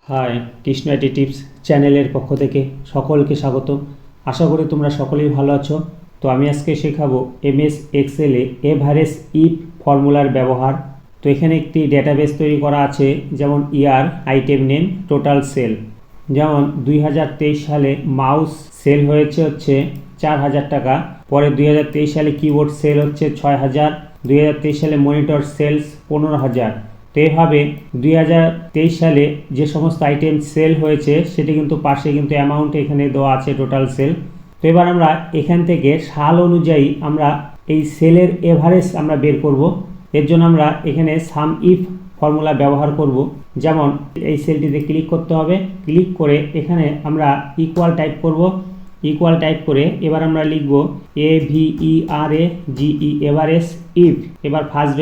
High, Krishna IT tips চ্যানেলের পক্ষ থেকে সকলকে স্বাগত। আশা করি তোমরা সকলেই ভালো আছো। তো আমি আজকে শেখাবো এমএস এক্সেলে এভারেজ ইফ ফর্মুলার ব্যবহার। তো এখানে একটি ডেটাবেস তৈরি করা আছে, যেমন ইয়ার, আইটেম নেম, টোটাল সেল। যেমন 2023 সালে মাউস সেল হয়েছে হচ্ছে 4000 টাকা, পরে 2023 সালে কিবোর্ড সেল হচ্ছে 6000, 2023 সালে মনিটর সেলস 15000। তো এইভাবে 2023 সালে যে সমস্ত আইটেম সেল হয়েছে সেটি কিন্তু পাশে কিন্তু অ্যামাউন্ট এখানে দেওয়া আছে, টোটাল সেল। তো এবার আমরা এখান থেকে সাল অনুযায়ী আমরা এই সেলের এভারেজ আমরা বের করব। এর জন্য আমরা এখানে সাম ইফ ফর্মুলা ব্যবহার করব। যেমন এই সেলটিতে ক্লিক করতে হবে, ক্লিক করে এখানে আমরা ইকুয়াল টাইপ করব। ইকুয়াল টাইপ করে এবার আমরা লিখব AVERAGE এভারেজ ইফ। এবার ফার্স্ট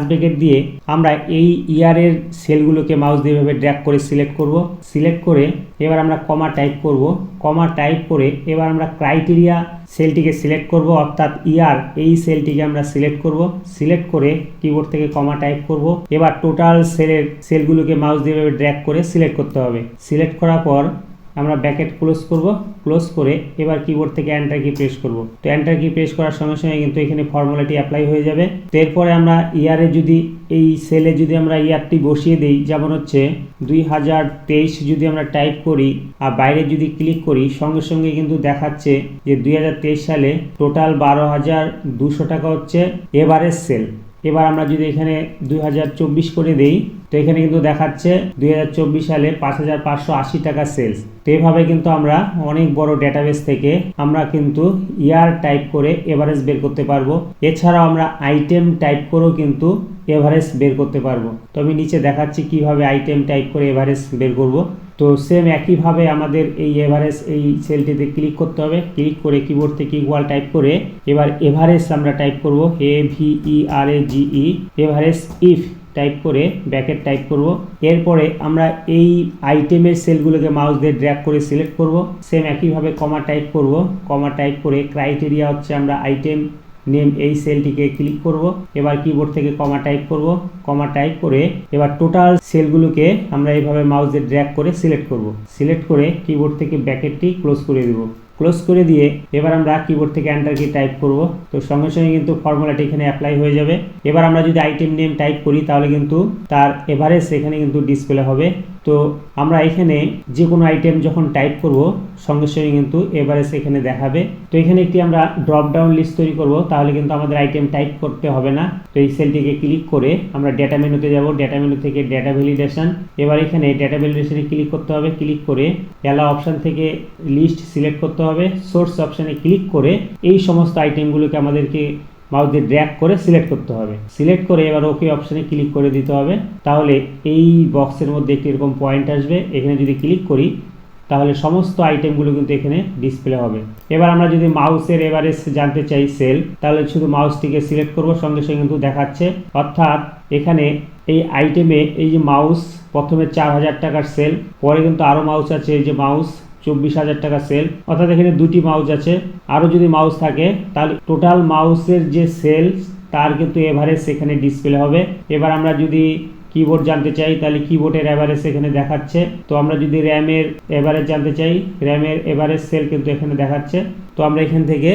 ব্র্যাকেট দিয়ে আমরা এই ইয়ারের সেলগুলোকে মাউস দিয়ে এভাবে ড্র্যাগ করে সিলেক্ট করব। সিলেক্ট করে এবার আমরা কমা টাইপ করব। কমা টাইপ করে এবার আমরা ক্রাইটেরিয়া সেলটিকে সিলেক্ট করব, অর্থাৎ ইয়ার এই সেলটিকে আমরা সিলেক্ট করব। সিলেক্ট করে কিবোর্ড থেকে কমা টাইপ করব। এবার টোটাল সেলগুলোকে মাউস দিয়ে এভাবে ড্র্যাগ করে সিলেক্ট করতে হবে। সিলেক্ট করার পর আমরা ব্র্যাকেট ক্লোজ করব। ক্লোজ করে এবার কিবোর্ড থেকে এন্টার কি প্রেস করব। তো এন্টার কি প্রেস করার সঙ্গে সঙ্গে কিন্তু এখানে ফর্মুলাটি অ্যাপ্লাই হয়ে যাবে। তো এরপরে আমরা ইয়ারে যদি এই সেলে যদি আমরা ইয়ারটি বসিয়ে দিই, যেমন হচ্ছে 2023 যদি আমরা টাইপ করি আর বাইরে যদি ক্লিক করি, সঙ্গে সঙ্গে কিন্তু দেখাচ্ছে যে 2023 সালে টোটাল 12,200 টাকা হচ্ছে এভারেজ সেল। এবার আমরা যদি এখানে 2024 করে দেই, তো এখানে কিন্তু দেখাচ্ছে 2024 সালে 5580 টাকা সেলস। তো এইভাবে কিন্তু আমরা অনেক বড় ডেটাবেস থেকে আমরা কিন্তু ইয়ার টাইপ করে এভারেজ বের করতে পারবো। এছাড়াও আমরা আইটেম টাইপ করেও কিন্তু এভারেজ বের করতে পারবো। তো আমি নিচে দেখাচ্ছি কিভাবে আইটেম টাইপ করে এভারেজ বের করব। তো সেম একইভাবে আমাদের এই এভারেজ এই সেলটিতে ক্লিক করতে হবে। ক্লিক করে কিবোর্ড থেকে ইকুয়াল টাইপ করে এবার এভারেজ আমরা টাইপ করব, AVERAGE এভারেজ ইফ টাইপ করে ব্র্যাকেট টাইপ করব। এরপরে আমরা এই আইটেমের সেলগুলোকে মাউস দিয়ে ড্র্যাগ করে সিলেক্ট করব। সেম একইভাবে কমা টাইপ করব। কমা টাইপ করে ক্রাইটেরিয়া হচ্ছে আমরা আইটেম নেম এই সেলটিকে ক্লিক করব। এবার কিবোর্ড থেকে কমা টাইপ করব। কমা টাইপ করে এবার টোটাল সেলগুলোকে আমরা এইভাবে মাউস দিয়ে ড্র্যাগ করে সিলেক্ট করব। সিলেক্ট করে কিবোর্ড থেকে ব্র্যাকেটটি ক্লোজ করে দেব। ক্লোজ করে দিয়ে এবার আমরা কিবোর্ড থেকে এন্টার কি টাইপ করব। তো সঙ্গে সঙ্গে কিন্তু ফর্মুলাটি এখানে অ্যাপ্লাই হয়ে যাবে। এবার আমরা যদি আইটেম নেম টাইপ করি তাহলে কিন্তু তার এভারেজ এখানে কিন্তু ডিসপ্লে হবে। তো আমরা এখানে যে কোনো আইটেম যখন টাইপ করব সঙ্গে সঙ্গে কিন্তু এভারেজ এখানে দেখাবে। তো এখানে একটি আমরা ড্রপ ডাউন লিস্ট তৈরি করব, তাহলে কিন্তু আমাদের আইটেম টাইপ করতে হবে না। তো এই সেলটিকে ক্লিক করে আমরা ডেটা মেনুতে যাব। ডেটা মেনু থেকে ডেটা ভ্যালিডেশন। এবার এখানে ডেটা ভ্যালিডেশনে ক্লিক করতে হবে। ক্লিক করে অ্যালাউ অপশন থেকে লিস্ট সিলেক্ট করতে হবে। সোর্স অপশনে ক্লিক করে এই সমস্ত আইটেমগুলোকে আমাদেরকে মাউস দিয়ে ড্র্যাগ করে সিলেক্ট করতে হবে। সিলেক্ট করে এবার ওকে অপশনে ক্লিক করে দিতে হবে। তাহলে এই বক্সের মধ্যে একটি এরকম পয়েন্ট আসবে। এখানে যদি ক্লিক করি তাহলে সমস্ত আইটেমগুলো কিন্তু এখানে ডিসপ্লে হবে। এবার আমরা যদি মাউসের এভারেজ জানতে চাই সেল, তাহলে শুধু মাউসটিকে সিলেক্ট করব, সঙ্গে সঙ্গে কিন্তু দেখাচ্ছে। অর্থাৎ এখানে এই আইটেমে এই যে মাউস প্রথমে 4000 টাকার সেল, পরে কিন্তু আরও মাউস আছে, এই যে মাউস 24,000 টাকা সেল। অর্থাৎ এখানে দুটি মাউস আছে। আরও যদি মাউস থাকে তাহলে টোটাল মাউসের যে সেল তার কিন্তু এভারেজ এখানে ডিসপ্লে হবে। এবার আমরা যদি কিবোর্ড জানতে চাই তাহলে কিবোর্ডের এভারেজ এখানে দেখাচ্ছে। তো আমরা যদি র্যামের এভারেজ জানতে চাই, র্যামের এভারেজ সেল কিন্তু এখানে দেখাচ্ছে। তো আমরা এখান থেকে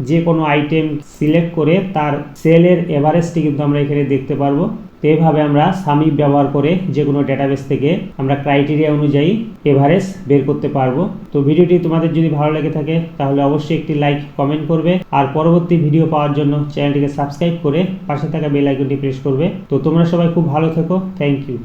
যে কোনো আইটেম সিলেক্ট করে তার সেলের এভারেজটি কিন্তু আমরা এখানে দেখতে পারবো। তো এইভাবে আমরা সাম ইফ ব্যবহার করে যে কোনো ডেটাবেস থেকে আমরা ক্রাইটেরিয়া অনুযায়ী এভারেজ বের করতে পারবো। তো ভিডিওটি তোমাদের যদি ভালো লেগে থাকে তাহলে অবশ্যই একটি লাইক কমেন্ট করবে, আর পরবর্তী ভিডিও পাওয়ার জন্য চ্যানেলটিকে সাবস্ক্রাইব করে পাশে থাকা বেল আইকনটি প্রেস করবে। তো তোমরা সবাই খুব ভালো থেকো। Thank you.